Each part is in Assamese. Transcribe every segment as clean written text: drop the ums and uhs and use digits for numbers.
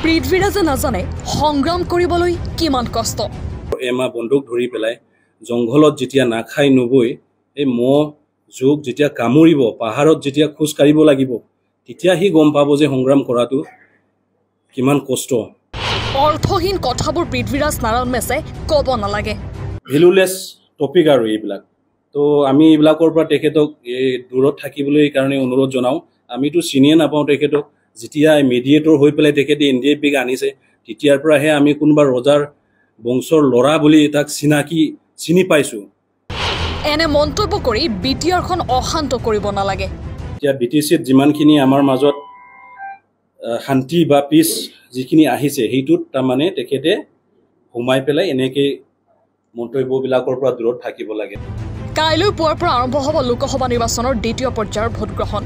পৃথ্বীৰাজে নাজানে সংগ্ৰাম কৰিবলৈ কিমান কষ্ট। এমা বন্দুক ধৰি পেলাই জংঘলত যেতিয়া নাখাই নবৈ এই মহ জোক যেতিয়া কামুৰিব পাহাৰত যেতিয়া খোজ কাঢ়িব লাগিব তেতিয়া হি গম পাব যে সংগ্ৰাম কৰাটো কিমান কষ্ট। অৰ্থহীন কথাবোৰ পৃথ্বীৰাজ নাৰায়ণ মেছে ক'ব নালাগে। ভেলুলেছ টপিক আৰু এইবিলাক। তো আমি এইবিলাকৰ পৰা তেখেতক দূৰত থাকিবলৈ কাৰণে অনুৰোধ জনাওঁ। আমিতো চিনিয়ে নাপাওঁ তেখেতক। যেতিয়া মিডিয়েটৰ হৈ পেলাই তেখেতে NDFBক আনিছে তেতিয়াৰ পৰাহে আমি কোনোবা ৰজাৰ বংশৰ ল'ৰা বুলি তাক চিনি পাইছোঁ। এনে মন্তব্য কৰি BTRখন অশান্ত কৰিব নালাগে। এতিয়া BTCত যিমানখিনি আমাৰ মাজত শান্তি বা পিছ যিখিনি আহিছে সেইটোত তাৰমানে তেখেতে সোমাই পেলাই এনেকৈ মন্তব্যবিলাকৰ পৰা দূৰত থাকিব লাগে। কাইলৈ পুৱাৰ পৰা আৰম্ভ হ'ব লোকসভা নিৰ্বাচনৰ দ্বিতীয় পৰ্যায়ৰ ভোটগ্ৰহণ।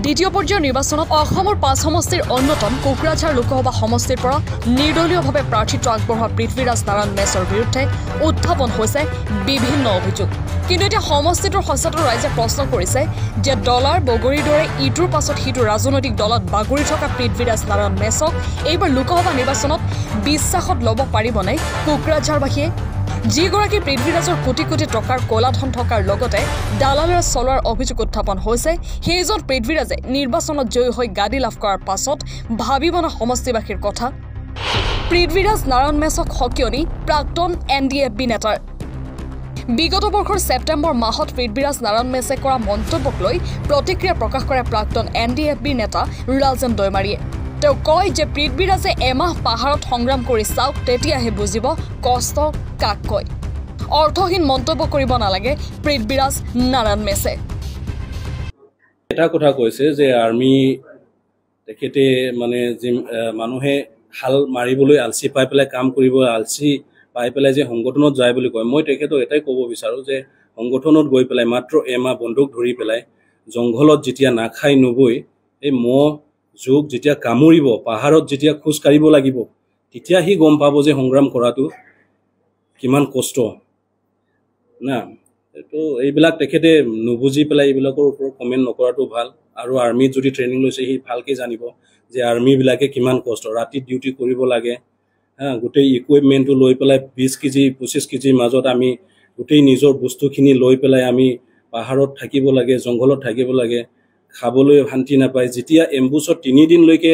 দ্বিতীয় পৰ্যায়ৰ নিৰ্বাচনত অসমৰ 5 সমষ্টিৰ অন্যতম কোকৰাঝাৰ লোকসভা সমষ্টিৰ পৰা নিৰ্দলীয়ভাৱে প্ৰাৰ্থিত্ব আগবঢ়োৱা পৃথ্বীৰাজ নাৰায়ণ মেছৰ বিৰুদ্ধে উত্থাপন হৈছে বিভিন্ন অভিযোগ। কিন্তু এতিয়া সমষ্টিটোৰ সচেতন ৰাইজে প্ৰশ্ন কৰিছে যে ডলাৰ বগৰীৰ দৰে ইটোৰ পাছত সিটো ৰাজনৈতিক দলত বাগৰি থকা পৃথ্বীৰাজ নাৰায়ণ মেছক এইবাৰ লোকসভা নিৰ্বাচনত বিশ্বাসত ল'ব পাৰিবনে কোকৰাঝাৰবাসীয়ে? যিগৰাকী পৃথ্বীৰাজৰ কোটি কোটি টকাৰ কলাধন থকাৰ লগতে দালালেৰে চলোৱাৰ অভিযোগ উত্থাপন হৈছে সেইজন পৃথ্বীৰাজে নিৰ্বাচনত জয়ী হৈ গাদী লাভ কৰাৰ পাছত ভাবিব না সমষ্টিবাসীৰ কথা। পৃথ্বীৰাজ নাৰায়ণ মেছক সকিয়নি প্ৰাক্তন NDFB নেতাৰ। বিগত বৰ্ষৰ ছেপ্টেম্বৰ মাহত পৃথ্বীৰাজ নাৰায়ণ মেছে কৰা মন্তব্যক লৈ প্ৰতিক্ৰিয়া প্ৰকাশ কৰে প্ৰাক্তন NDFB নেতা ৰাজেন দৈমাৰীয়ে। তেওঁ কয় যে পৃথ্বীৰাজে এমাহ পাহাৰত সংগ্ৰাম কৰি চাওক তেতিয়াহে বুজিব কষ্ট কাক কয়। অৰ্থহীন মন্তব্য কৰিব নালাগে পৃথ্বীৰাজ নাৰায়ণ মেছে। এটা কথা কৈছে যে আৰ্মি তেখেতে মানে মানুহে হাল মাৰিবলৈ আলচি পাই পেলাই কাম কৰিব আলচি পাই পেলাই যে সংগঠনত যায় বুলি কয়। মই তেখেতক এটাই ক'ব বিচাৰোঁ যে সংগঠনত গৈ পেলাই মাত্ৰ এমাহ বন্দুক ধৰি পেলাই জংঘলত যেতিয়া নাখাই নবৈ এই মহ জোক যেতিয়া কামুৰিব পাহাৰত যেতিয়া খোজ কাঢ়িব লাগিব তেতিয়া হি গম পাব যে সংগ্ৰাম কৰাটো কিমান কষ্ট না। তো এইবিলাক তেখেতে নুবুজি পেলাই এইবিলাকৰ ওপৰত কমেণ্ট নকৰাটো ভাল। আৰু আৰ্মিত যদি ট্ৰেইনিং লৈছে সি ভালকৈ জানিব যে আৰ্মিবিলাকে কিমান কষ্ট, ৰাতি ডিউটি কৰিব লাগে। গোটেই ইকুইপমেণ্টটো লৈ পেলাই 20 কেজি 25 কেজিৰ মাজত আমি গোটেই নিজৰ বস্তুখিনি লৈ পেলাই আমি পাহাৰত থাকিব লাগে, জংঘলত থাকিব লাগে, খাবলৈ শান্তি নাপায়। যেতিয়া এম্বুছত 3 দিনলৈকে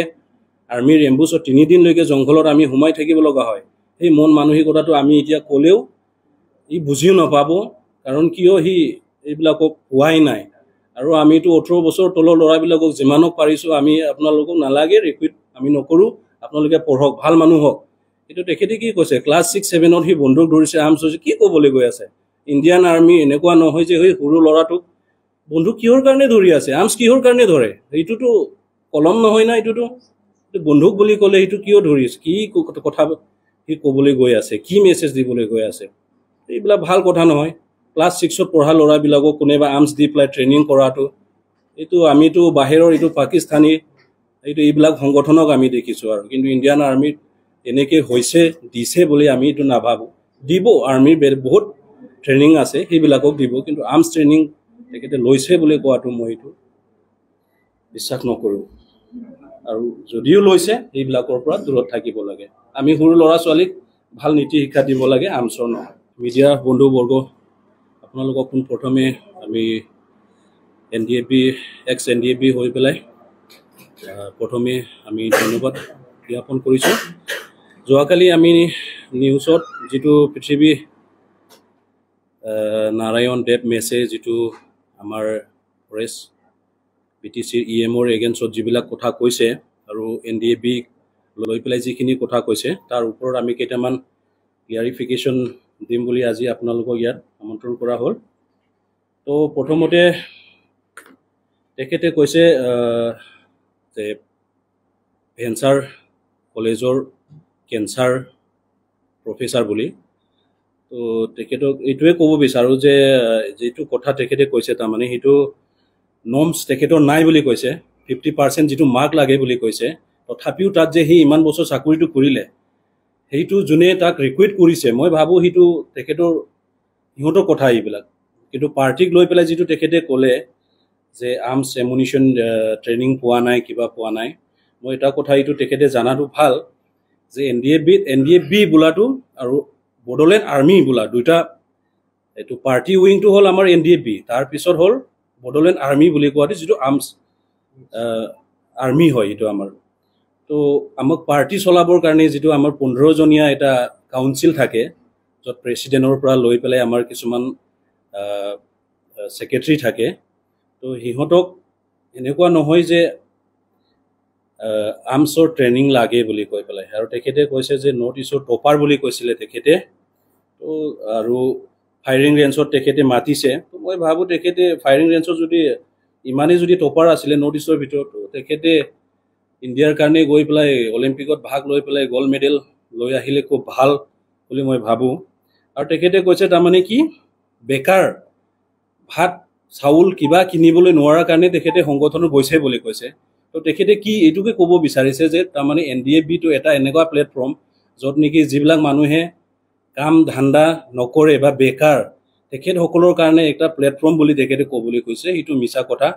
আৰ্মিৰ এম্বুছত 3 দিনলৈকে জংঘলত আমি সোমাই থাকিব লগা হয়, সেই মন মানসিকতাটো আমি এতিয়া ক'লেও ই বুজিও নাপাব। কাৰণ কিয় সি এইবিলাকক পোৱাই নাই। আৰু আমিতো 18 বছৰ তলৰ ল'ৰাবিলাকক যিমানক পাৰিছোঁ আমি আপোনালোকক নালাগে ৰিকুইট আমি নকৰোঁ, আপোনালোকে পঢ়ক, ভাল মানুহ হওক। কিন্তু তেখেতে কি কৈছে ক্লাছ 6-7ত সি বন্দুক ধৰিছে, আৰ্মছ হৈছে, কি ক'বলৈ গৈ আছে? ইণ্ডিয়ান আৰ্মি এনেকুৱা নহয় যে সেই সৰু ল'ৰাটোক বন্দুক কিহৰ কাৰণে ধৰি আছে, আৰ্মছ কিহৰ কাৰণে ধৰে? এইটোতো কলম নহয় না, এইটোতো বন্দুক বুলি ক'লে সেইটো কিয় ধৰিছে, কি কথা সি ক'বলৈ গৈ আছে, কি মেছেজ দিবলৈ গৈ আছে? এইবিলাক ভাল কথা নহয়। ক্লাছ 6ত পঢ়া ল'ৰাবিলাকক কোনোবা আৰ্মছ দি পেলাই ট্ৰেইনিং কৰাটো এইটো আমিতো বাহিৰৰ এইটো পাকিস্তানী এইবিলাক সংগঠনক আমি দেখিছোঁ আৰু। কিন্তু ইণ্ডিয়ান আৰ্মিত এনেকৈ হৈছে দিছে বুলি আমি এইটো নাভাবোঁ। দিব, আৰ্মিৰ বহুত ট্ৰেইনিং আছে সেইবিলাকক দিব, কিন্তু আৰ্মছ ট্ৰেইনিং তেখেতে লৈছে বুলি কোৱাটো মই এইটো বিশ্বাস নকৰোঁ। আৰু যদিও লৈছে সেইবিলাকৰ পৰা দূৰত থাকিব লাগে। আমি সৰু ল'ৰা ছোৱালীক ভাল নীতি শিক্ষা দিব লাগে, আৰ্মছৰ নহয়। মিডিয়াৰ বন্ধুবৰ্গ আপোনালোকক পোনপ্ৰথমে আমি NDFB হৈ পেলাই প্ৰথমে আমি ধন্যবাদ জ্ঞাপন কৰিছোঁ। যোৱাকালি আমি নিউজত যিটো পৃথ্বী নাৰায়ণ দেৱ মেছে যিটো আমাৰ ফৰেষ্ট BTCৰ EMৰ এগেইনষ্টত যিবিলাক কথা কৈছে আৰু NDFB লৈ পেলাই যিখিনি কথা কৈছে তাৰ ওপৰত আমি কেইটামান ক্লিয়াৰিফিকেশ্যন দিম বুলি আজি আপোনালোকক ইয়াত আমন্ত্ৰণ কৰা হ'ল। তো প্ৰথমতে তেখেতে কৈছে যে ভেঞ্চাৰ কলেজৰ কেঞ্চাৰ প্ৰফেচাৰ বুলি। তো তেখেতক এইটোৱে ক'ব বিচাৰোঁ যে যিটো কথা তেখেতে কৈছে তাৰমানে সেইটো নৰ্মছ তেখেতৰ নাই বুলি কৈছে। 50% যিটো মাৰ্ক লাগে বুলি কৈছে, তথাপিও তাত যে সি ইমান বছৰ চাকৰিটো কৰিলে সেইটো যোনে তাক ৰিকুইট কৰিছে মই ভাবোঁ সেইটো তেখেতৰ সিহঁতৰ কথা এইবিলাক। কিন্তু পাৰ্টিক লৈ পেলাই যিটো তেখেতে ক'লে যে আৰ্মছ এমুনিশ্যন ট্ৰেইনিং পোৱা নাই, কিবা পোৱা নাই, মই এটা কথা এইটো তেখেতে জনাটো ভাল যে NDFB বোলাটো আৰু বড়োলেণ্ড আৰ্মি বোলা দুটা এইটো পাৰ্টি উইংটো হ'ল আমাৰ NDFB তাৰ পিছত হ'ল বড়োলেণ্ড আৰ্মি বুলি কোৱাটো যিটো আৰ্মছ আৰ্মি হয় এইটো আমাৰ তো আমাক পাৰ্টি চলাবৰ কাৰণে যিটো আমাৰ 15 জনীয়া এটা কাউন্সিল থাকে য'ত প্ৰেছিডেণ্টৰ পৰা লৈ পেলাই আমাৰ কিছুমান সেক্ৰেটাৰী থাকে তো সিহঁতক এনেকুৱা নহয় যে আৰ্মছৰ ট্ৰেইনিং লাগে বুলি কৈ পেলাই আৰু তেখেতে কৈছে যে নৰ্থ ইষ্টৰ টপাৰ বুলি কৈছিলে তেখেতে তো আৰু ফায়াৰিং ৰেঞ্জত তেখেতে মাতিছে তো মই ভাবোঁ তেখেতে ফায়াৰিং ৰেঞ্জত যদি ইমানেই যদি টপাৰ আছিলে নৰ্থ ইষ্টৰ ভিতৰত তেখেতে ইণ্ডিয়াৰ কাৰণে গৈ পেলাই অলিম্পিকত ভাগ লৈ পেলাই গ'ল্ড মেডেল লৈ আহিলে খুব ভাল বুলি মই ভাবোঁ আৰু তেখেতে কৈছে তাৰমানে কি বেকাৰ ভাত চাউল কিবা কিনিবলৈ নোৱাৰাৰ কাৰণে তেখেতে সংগঠনত গৈছে বুলি কৈছে তো তেখেতে কি এইটোকে ক'ব বিচাৰিছে যে তাৰমানে NDFBটো এটা এনেকুৱা প্লেটফৰ্ম য'ত নেকি যিবিলাক মানুহে কাম ধান্দা নকৰে বা বেকাৰ তেখেতসকলৰ কাৰণে এটা প্লেটফৰ্ম বুলি তেখেতে ক'বলৈ কৈছে সেইটো মিছা কথা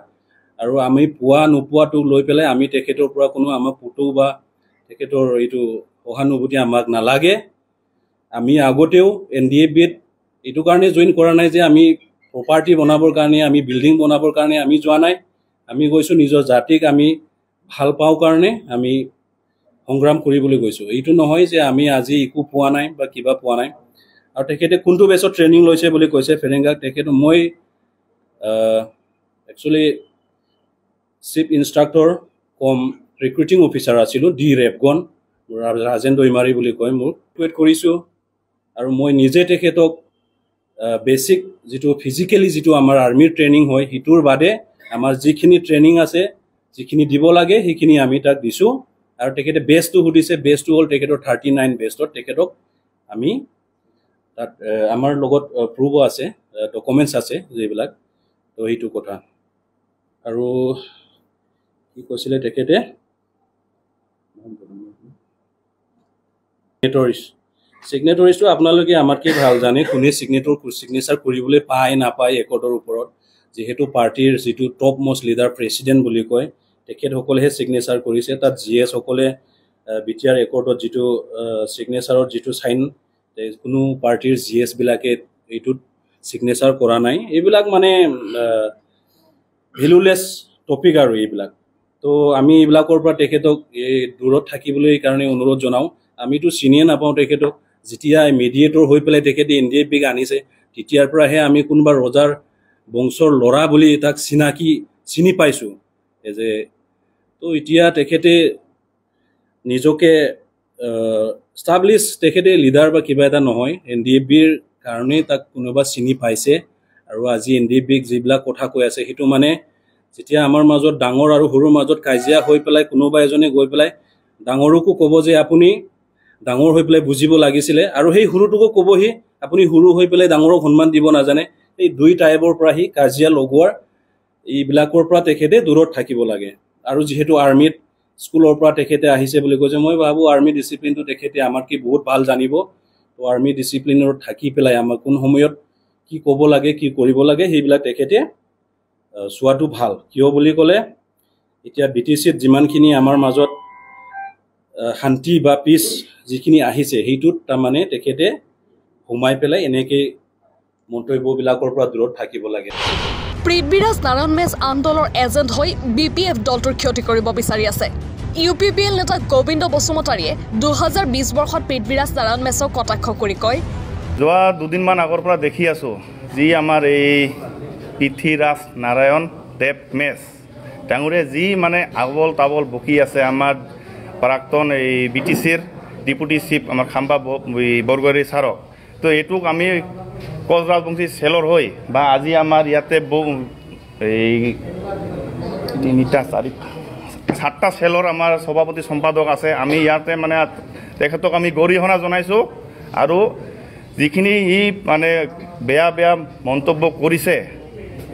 আৰু আমি পোৱা নোপোৱাটো লৈ পেলাই আমি তেখেতৰ পৰা কোনো আমাক পুতৌ বা তেখেতৰ এইটো সহানুভূতি আমাক নালাগে আমি আগতেও NDFBত এইটো কাৰণে জইন কৰা নাই যে আমি প্ৰপাৰ্টি বনাবৰ কাৰণে আমি বিল্ডিং বনাবৰ কাৰণে আমি যোৱা নাই আমি গৈছোঁ নিজৰ জাতিক আমি ভাল পাওঁ কাৰণে আমি সংগ্ৰাম কৰিবলৈ গৈছোঁ এইটো নহয় যে আমি আজি একো পোৱা নাই বা কিবা পোৱা নাই আৰু তেখেতে কোনটো বেছত ট্ৰেইনিং লৈছে বুলি কৈছে ফেৰেংগাক তেখেতে মই একচুৱেলি চিফ ইনষ্ট্ৰাক্টৰ কম ৰিক্ৰুটিং অফিচাৰ আছিলোঁ ডি ৰেপগন ৰাজেন দৈমাৰী বুলি কয় মোৰ টুইট কৰিছোঁ আৰু মই নিজে তেখেতক বেছিক যিটো ফিজিকেলি যিটো আমাৰ আৰ্মিৰ ট্ৰেইনিং হয় সেইটোৰ বাদে আমাৰ যিখিনি ট্ৰেইনিং আছে যিখিনি দিব লাগে সেইখিনি আমি তাক দিছোঁ আৰু তেখেতে বেষ্টটো সুধিছে বেষ্টটো হ'ল তেখেতৰ 39 বেষ্টত তেখেতক আমি তাত আমাৰ লগত প্ৰুফো আছে ডকুমেণ্টছ আছে যিবিলাক তো সেইটো কথা আৰু কি কৈছিলে তেখেতে চিগনেটৰিজটো আপোনালোকে আমাতকৈ ভাল জানে কোনে চিগনেচাৰ কৰিবলৈ পায় নাপায় একৰ্ডৰ ওপৰত যিহেতু পাৰ্টিৰ যিটো টপ মষ্ট লিডাৰ প্ৰেছিডেণ্ট বুলি কয় তেখেতসকলেহে চিগনেচাৰ কৰিছে তাত GS সকলে BTR একৰ্ডত যিটো চিগনেচাৰত যিটো চাইন কোনো পাৰ্টিৰ GS বিলাকে এইটোত চিগনেচাৰ কৰা নাই এইবিলাক মানে ভেলুলেছ টপিক আৰু এইবিলাক তো আমি এইবিলাকৰ পৰা তেখেতক দূৰত থাকিবলৈ কাৰণে অনুৰোধ জনাওঁ আমিতো চিনিয়ে নাপাওঁ তেখেতক যেতিয়া মিডিয়েটৰ হৈ পেলাই তেখেতে NDFBক আনিছে তেতিয়াৰ পৰাহে আমি কোনোবা ৰজাৰ বংশৰ ল'ৰা বুলি তাক চিনি পাইছোঁ যে তো এতিয়া তেখেতে নিজকে ষ্টাবলিছ তেখেতে লিডাৰ বা কিবা এটা নহয় NDFBৰ কাৰণে তাক কোনোবা চিনি পাইছে আৰু আজি NDFBক যিবিলাক কথা কৈ আছে সেইটো মানে যেতিয়া আমাৰ মাজত ডাঙৰ আৰু সৰুৰ মাজত কাজিয়া হৈ পেলাই কোনোবা এজনে গৈ পেলাই ডাঙৰকো ক'ব যে আপুনি ডাঙৰ হৈ পেলাই বুজিব লাগিছিলে আৰু সেই সৰুটোকো ক'বহি আপুনি সৰু হৈ পেলাই ডাঙৰক সন্মান দিব নাজানে এই দুই টাইপৰ পৰা সি কাজিয়া লগোৱাৰ এইবিলাকৰ পৰা তেখেতে দূৰত থাকিব লাগে আৰু যিহেতু আৰ্মিত স্কুলৰ পৰা তেখেতে আহিছে বুলি কৈছে মই ভাবোঁ আৰ্মি ডিচিপ্লিনটো তেখেতে আমাতকৈ বহুত ভাল জানিব তো আৰ্মি ডিচিপ্লিনত থাকি পেলাই আমাক কোন সময়ত কি ক'ব লাগে কি কৰিব লাগে সেইবিলাক তেখেতে চোৱাটো ভাল কিয় বুলি ক'লে এতিয়া BTCত যিমানখিনি আমাৰ মাজত শান্তি বা পিছ যিখিনি আহিছে সেইটোত তাৰমানে তেখেতে সোমাই পেলাই এনেকৈ মন্তব্যবিলাকৰ পৰা দূৰত থাকিব লাগে পৃথ্বীৰাজ নাৰায়ণ মেচ আন্দোলনৰ এজেণ্ট হৈ BPF দলটোৰ ক্ষতি কৰিব বিচাৰি আছে UPPL নেতা গোবিন্দ বসুমতাৰীয়ে 2020 বৰ্ষত পৃথ্বীৰাজ নাৰায়ণ মেচক কটাক্ষ কৰি কয় যোৱা দুদিনমান আগৰ পৰা দেখি আছোঁ যি আমাৰ এই পৃথ্বীৰাজ নাৰায়ণ দেৱ মেচ ডাঙৰে যি মানে আবল তাবল বকি আছে আমাৰ প্ৰাক্তন এই BTCৰ ডিপুটি চিফ আমাৰ খাম্বা বৰগোহাঁই ছাৰক তো এইটোক আমি কোচ ৰাজবংশী চেলৰ হৈ বা আজি আমাৰ ইয়াতে এই 7টা চেলৰ আমাৰ সভাপতি সম্পাদক আছে আমি ইয়াতে মানে তেখেতক আমি গৰিহণা জনাইছোঁ আৰু যিখিনি ই মানে বেয়া মন্তব্য কৰিছে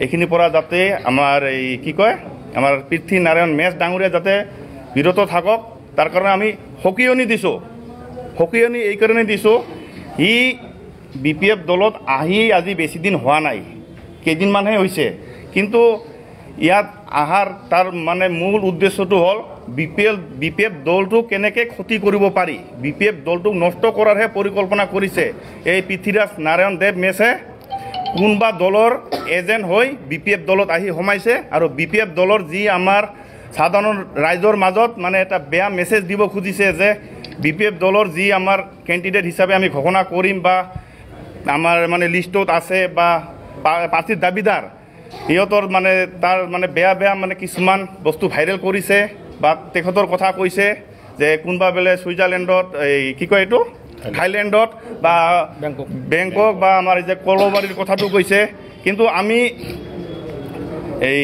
এইখিনিৰ পৰা যাতে আমাৰ এই কি কয় আমাৰ পৃথ্বী নাৰায়ণ মেচ ডাঙৰীয়া যাতে বিৰত থাকক তাৰ কাৰণে আমি সকিয়নি দিছোঁ সকিয়নি এই কাৰণে দিছোঁ ই BPF দলত আহি আজি বেছি দিন হোৱা নাই কেইদিনমানহে হৈছে কিন্তু ইয়াত আহাৰ তাৰ মানে মূল উদ্দেশ্যটো হ'ল বিপিএফ দলটোক কেনেকৈ ক্ষতি কৰিব পাৰি, বিপিএফ দলটোক নষ্ট কৰাৰহে পৰিকল্পনা কৰিছে এই পৃথ্বীৰাজ নাৰায়ণ দেৱ মেছে। কোনোবা দলৰ এজেণ্ট হৈ বিপিএফ দলত আহি সোমাইছে আৰু বিপিএফ দলৰ যি আমাৰ সাধাৰণ ৰাইজৰ মাজত মানে এটা বেয়া মেছেজ দিব খুজিছে যে বিপিএফ দলৰ যি আমাৰ কেণ্ডিডেট হিচাপে আমি ঘোষণা কৰিম বা আমাৰ মানে লিষ্টত আছে বা প্ৰাৰ্থীৰ দাবীদাৰ, সিহঁতৰ মানে তাৰ মানে বেয়া মানে কিছুমান বস্তু ভাইৰেল কৰিছে বা তেখেতৰ কথা কৈছে যে কোনোবা বোলে ছুইজাৰলেণ্ডত এই কি কয় এইটো থাইলেণ্ডত বা বেংকক বা আমাৰ যে কলবাৰীৰ কথাটো কৈছে। কিন্তু আমি এই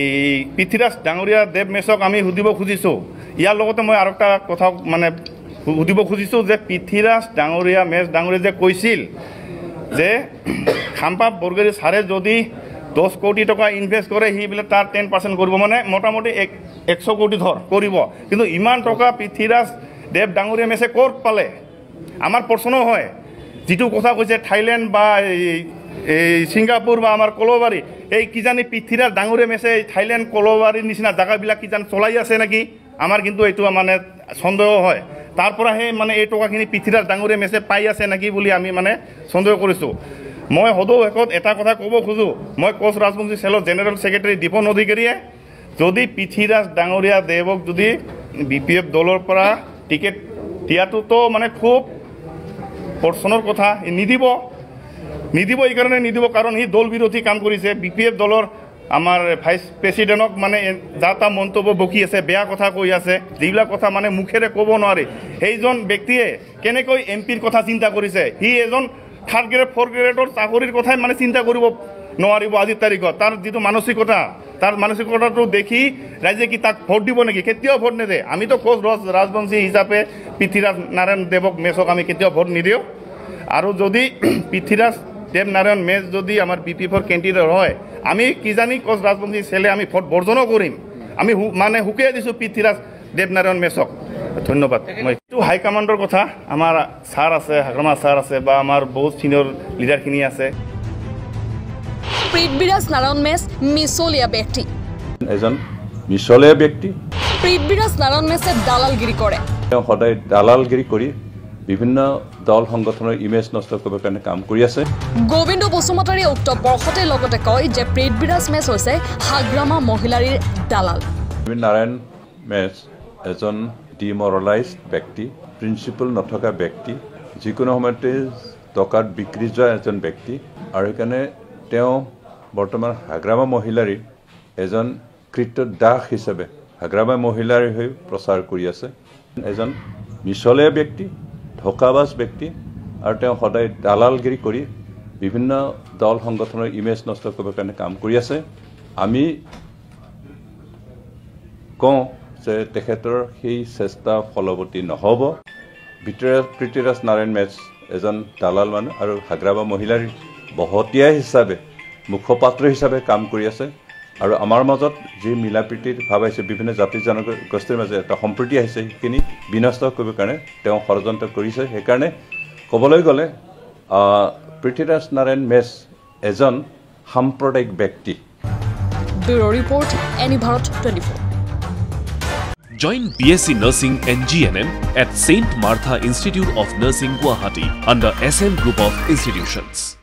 পৃথ্বীৰাজ ডাঙৰীয়া দেৱ মেছক আমি সুধিব খুজিছোঁ, ইয়াৰ লগতে মই আৰু এটা কথা মানে সুধিব খুজিছোঁ যে পৃথ্বীৰাজ ডাঙৰীয়া মেছ ডাঙৰীয়া যে কৈছিল যে খাম্পা বৰগোহাঁই ছাৰে যদি 10 কোটি টকা ইনভেষ্ট কৰে সি বোলে তাৰ 10% কৰিব, মানে মোটামুটি 100 কোটি ধৰ কৰিব। কিন্তু ইমান টকা পৃথ্বীৰাজ দেৱ ডাঙৰীয়া মেছে ক'ত পালে? আমাৰ প্ৰশ্ন হয়, যিটো কথা কৈছে থাইলেণ্ড বা এই ছিংগাপুৰ বা আমাৰ কলবাৰী, এই কিজানি পৃথ্বীৰাজ ডাঙৰীয়া মেছে থাইলেণ্ড কলবাৰীৰ নিচিনা জেগাবিলাক কিজানি চলাই আছে নেকি? আমাৰ কিন্তু এইটো মানে সন্দেহ হয়। তাৰ পৰাহে মানে এই টকাখিনি পৃথ্বীৰাজ ডাঙৰীয়া মেছে পাই আছে নেকি বুলি আমি মানে সন্দেহ কৰিছোঁ। মই সদৌ শেষত এটা কথা ক'ব খোজোঁ, মই কোচ ৰাজবংশী চেলৰ জেনেৰেল ছেক্ৰেটাৰী দীপন অধিকাৰীয়ে যদি পৃথ্বীৰাজ ডাঙৰীয়া দেৱক যদি বিপিএফ দলৰ পৰা টিকেট দিয়াটোতো মানে খুব প্ৰশ্নৰ কথা। নিদিব এইকাৰণে নিদিব কাৰণ সি দল বিৰোধী কাম কৰিছে। বিপিএফ দলৰ আমাৰ ভাইচ প্ৰেচিডেণ্টক মানে যা তা মন্তব্য বকি আছে, বেয়া কথা কৈ আছে, যিবিলাক কথা মানে মুখেৰে ক'ব নোৱাৰি। সেইজন ব্যক্তিয়ে কেনেকৈ এমপিৰ কথা চিন্তা কৰিছে? সি এজন 3rd গ্ৰেড 4th গ্ৰেডৰ চাকৰিৰ কথাই মানে চিন্তা কৰিব নোৱাৰিব আজিৰ তাৰিখত। তাৰ যিটো মানসিকতা, তাৰ মানসিকতাটো দেখি ৰাইজে কি তাক ভোট দিব নেকি? কেতিয়াও ভোট নিদিয়ে। আমিতো কোচ ৰাজবংশী হিচাপে পৃথ্বীৰাজ নাৰায়ণ দেৱক মেছক আমি কেতিয়াও ভোট নিদিওঁ। আৰু যদি পৃথ্বীৰাজ দেৱ নাৰায়ণ মেছ যদি আমাৰ বিপিএফৰ কেণ্ডিডেট হয়, আমি কিজানি কোচ ৰাজবংশী চেলে আমি ভোট বৰ্জনো কৰিম। আমি মানে হুকিয়াই দিছোঁ পৃথ্বীৰাজ দেৱ নাৰায়ণ মেছক। ধন্যবাদ। মই এইটো হাইকমাণ্ডৰ কথা, আমাৰ ছাৰ আছে, হাগ্ৰামা ছাৰ আছে বা আমাৰ বহুত ছিনিয়ৰ লিডাৰখিনি আছে। পৃথ্বীৰাজ নাৰায়ণ মেছ মিছলীয়া ব্যক্তি, এজন মিছলীয়া ব্যক্তি। পৃথ্বীৰাজ নাৰায়ণ মেছে দালালগিৰি কৰে। তেওঁ সদায় দালালগিৰি কৰি বিভিন্ন দল সংগঠনৰ ইমেজ নষ্ট কৰিবৰ কাৰণে কাম কৰি আছে। গোবিন্দ বসুমতাৰীয়ে উক্ত বৰ্ষতে লগতে কয় যে পৃথ্বীৰাজ মেছ হৈছে হাগ্ৰামা মহিলাৰীৰ দালাল। নাৰায়ণ মেছ এজন ডিমৰেলাইজড ব্যক্তি, প্ৰিন্সিপল নথকা ব্যক্তি, যিকোনো সময়তে টকাত বিক্ৰী যোৱা এজন ব্যক্তি। আৰু সেইকাৰণে তেওঁ বৰ্তমান হাগ্ৰামা মহিলাৰীৰ এজন কৃত্য দাস হিচাপে হাগ্ৰামা মহিলাৰীৰ হৈ প্ৰচাৰ কৰি আছে। এজন মিছলীয়া ব্যক্তি, ধোকাবাজ ব্যক্তি, আৰু তেওঁ সদায় দালালগিৰি কৰি বিভিন্ন দল সংগঠনৰ ইমেজ নষ্ট কৰিবৰ কাৰণে কাম কৰি আছে। আমি কওঁ যে তেখেতৰ সেই চেষ্টা ফলৱতী নহ'ব। পৃথ্বীৰাজ নাৰায়ণ মেছ এজন দালাল মানুহ আৰু হাগ্ৰামা মহিলাৰ বহতীয়া হিচাপে, মুখপাত্ৰ হিচাপে কাম কৰি আছে। আৰু আমাৰ মাজত যি মিলা প্ৰীতিৰ ভাৱ আহিছে, বিভিন্ন জাতি জনগোষ্ঠীৰ মাজত এটা সম্প্ৰীতি আহিছে, সেইখিনি বিনষ্ট কৰিবৰ কাৰণে তেওঁ ষড়যন্ত্ৰ কৰিছে। সেইকাৰণে ক'বলৈ গ'লে পৃথ্বীৰাজ নাৰায়ণ মেছ এজন সাম্প্ৰদায়িক ব্যক্তি। Bureau report, any Bharat 24। Join BSc Nursing and GNM at St. Martha Institute of Nursing, Guwahati under SM Group of Institutions.